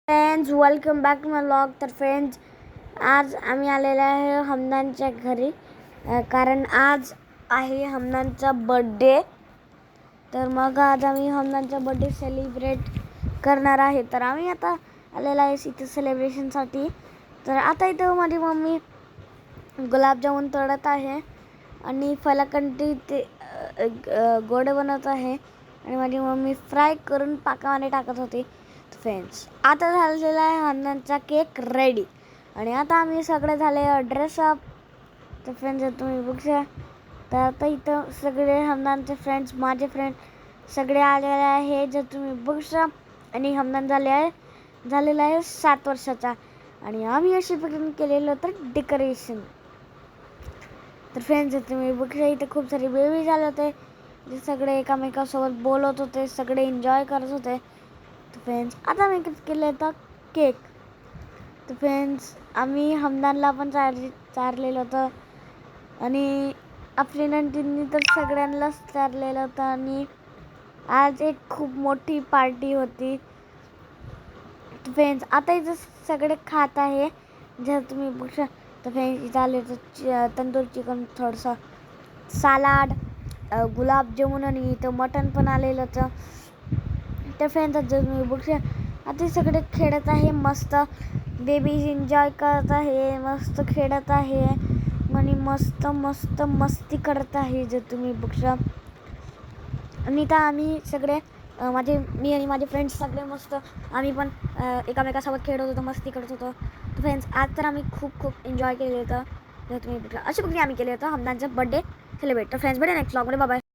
Friends, welcome back to my vlog. तर friends, आज आम्ही आलेलो आहे हमनानच्या घरी, कारण आज आहे हमनानचा बर्थडे. तर मग आज आम्ही हमनानचा बर्थडे सेलिब्रेट करणार आहे. तर आम्ही आता आलेलो आहे इथे सेलिब्रेशनसाठी. तर आता इथं माझी मम्मी गुलाबजामुन तळत आहे आणि फलाकंडी ते गोड बनवत आहे आणि माझी मम्मी फ्राय करून पाकामध्ये टाकत होती. फ्रेंड्स, आता झालेला आहे हमनानचा केक रेडी आणि आता आम्ही सगळे झाले ड्रेसअप. तर फ्रेंड्स, जर तुम्ही बघा तर आता इथं सगळे हमनानचे फ्रेंड्स, माझे फ्रेंड सगळे आलेले आहे. जर तुम्ही बघा आणि हमनान झालेला आहे 7 वर्षाचा आणि आम्ही अशी पकडून केलेलं होतं डेकोरेशन. तर फ्रेंड्स, जर तुम्ही बघा इथे खूप सारे बेबी झाले होते, जे सगळे एकामेकासोबत बोलत होते, सगळे एन्जॉय करत होते. तर फ्रेंड्स, आता मी केलं होतं केक. तर फ्रेंड्स, आम्ही हमनानला पण चारलेलं होतं आणि आपली नंदींनी तर सगळ्यांनाच चारलेलं होतं आणि आज एक खूप मोठी पार्टी होती. तर फ्रेंड्स, आता इथं सगळे खात आहे. जर तुम्ही बघा तर फ्रेंड्स, इथं आले तर तंदूर चिकन, थोडंसं सलाड, गुलाबजामुन आणि इथं मटण पण आलेलं होतं. तर फ्रेंड्स, जर तुम्ही बघा आता सगळे खेळत आहे, मस्त बेबीज एन्जॉय करत आहे, मस्त खेळत आहे आणि मस्त मस्त मस्ती करत आहे. जर तुम्ही बघा आणि आता आम्ही सगळे मी आणि माझे फ्रेंड्स सगळे मस्त आम्ही पण एकामेकासोबत खेळत होतो, मस्ती करत होतो. तर फ्रेंड्स, आज तर आम्ही खूप एन्जॉय केलं होतं. जर तुम्ही बघा अशी बघली आम्ही केलं होतं हमनानचं बर्थडे सेलिब्रेट. तर फ्रेंड्स, भेटूया नेक्स्ट व्लॉगमध्ये. Bye bye.